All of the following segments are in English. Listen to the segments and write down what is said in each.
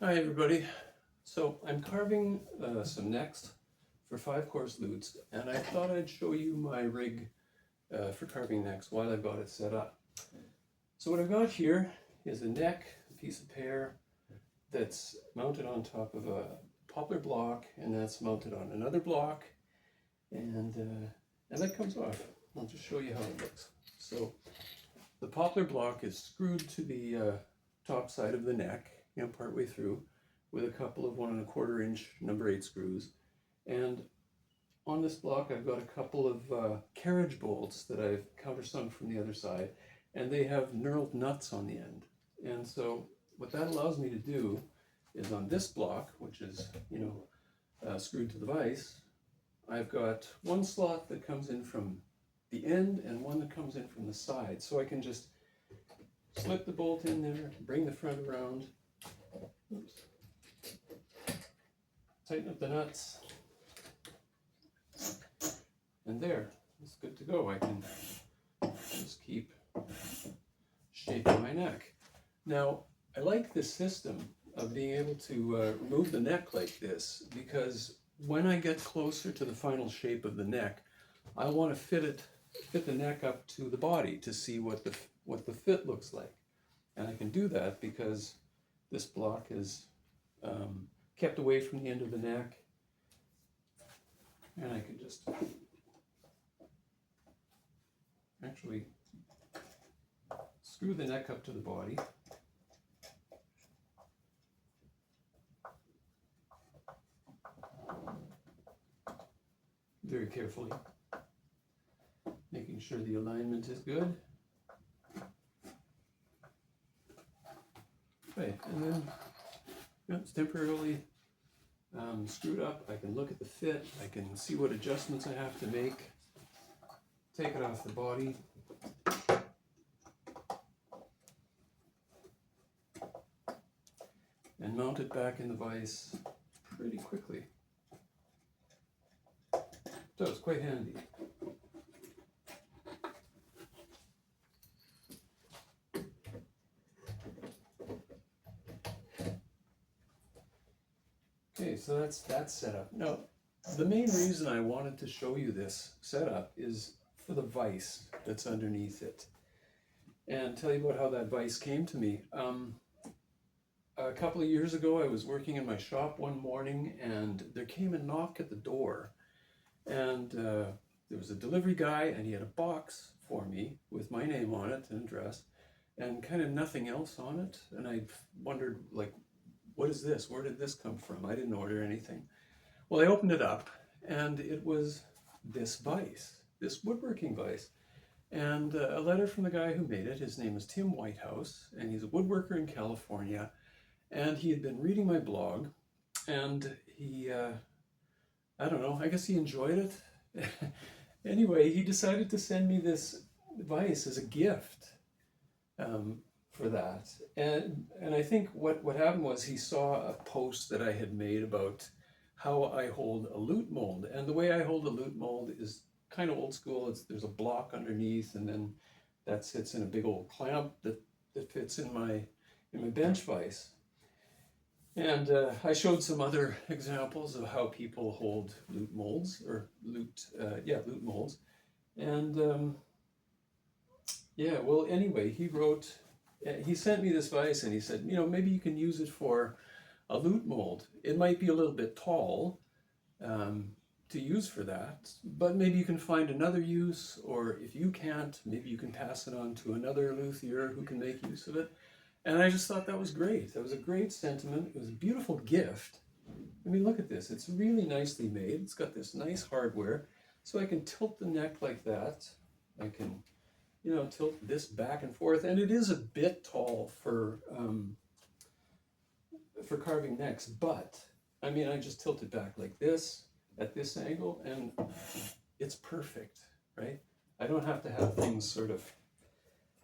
Hi everybody. So I'm carving some necks for 5-course lutes, and I thought I'd show you my rig for carving necks while I've got it set up. So what I've got here is a neck, a piece of pear that's mounted on top of a poplar block, and that's mounted on another block, and that comes off. I'll just show you how it looks. So the poplar block is screwed to the top side of the neck, partway through, with a couple of 1 1/4 inch number 8 screws. And on this block I've got a couple of carriage bolts that I've countersunk from the other side, and they have knurled nuts on the end. And so what that allows me to do is on this block, which is screwed to the vise, I've got one slot that comes in from the end and one that comes in from the side. So I can just slip the bolt in there, bring the front around, oops, tighten up the nuts, and there, it's good to go. I can just keep shaping my neck. Now, I like this system of being able to remove the neck like this, because when I get closer to the final shape of the neck, I want to fit the neck up to the body to see what the fit looks like. And I can do that because this block is kept away from the end of the neck, and I can just actually screw the neck up to the body. Very carefully, making sure the alignment is good. Okay, and then it's temporarily screwed up. I can look at the fit, I can see what adjustments I have to make, take it off the body, and mount it back in the vise pretty quickly. So it's quite handy. Okay, so that's that setup. Now, the main reason I wanted to show you this setup is for the vise that's underneath it, and tell you about how that vise came to me. A couple of years ago, I was working in my shop one morning, and there came a knock at the door, and there was a delivery guy, and he had a box for me with my name on it and address, and kind of nothing else on it. And I wondered, like, what is this? Where did this come from? I didn't order anything. Well, I opened it up, and it was this vise, this woodworking vise, and a letter from the guy who made it. His name is Tim Whitehouse, and he's a woodworker in California, and he had been reading my blog, and he, I don't know, I guess he enjoyed it. Anyway, he decided to send me this vise as a gift. For that, and I think what happened was he saw a post that I had made about how I hold a lute mold, and the way I hold a lute mold is kind of old school. There's a block underneath, and then that sits in a big old clamp that fits in my bench vise. And I showed some other examples of how people hold lute molds, or lute molds, and yeah. Well, anyway, he sent me this vise, and he said, maybe you can use it for a lute mold. It might be a little bit tall to use for that, but maybe you can find another use, or if you can't, maybe you can pass it on to another luthier who can make use of it. And I just thought that was great. That was a great sentiment. It was a beautiful gift. I mean, look at this. It's really nicely made. It's got this nice hardware, so I can tilt the neck like that. I can tilt this back and forth, and it is a bit tall for carving necks, but I mean, I just tilt it back like this at this angle, and it's perfect, right? I don't have to have things sort of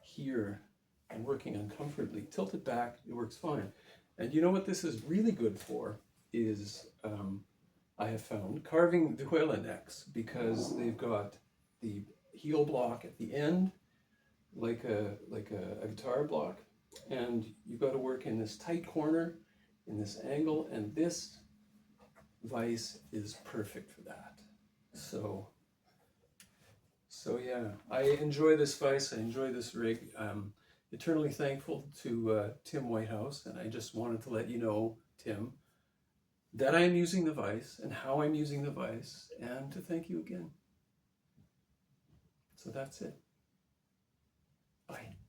here and working uncomfortably. Tilt it back, it works fine. And you know what this is really good for is, I have found, carving duela necks, because they've got the heel block at the end, like a guitar block, and you've got to work in this tight corner, in this angle, and this vise is perfect for that. So yeah, I enjoy this vise, I enjoy this rig. Eternally thankful to Tim Whitehouse, and I just wanted to let you know, Tim, that I am using the vise and how I'm using the vise, and to thank you again. So that's it. Bye.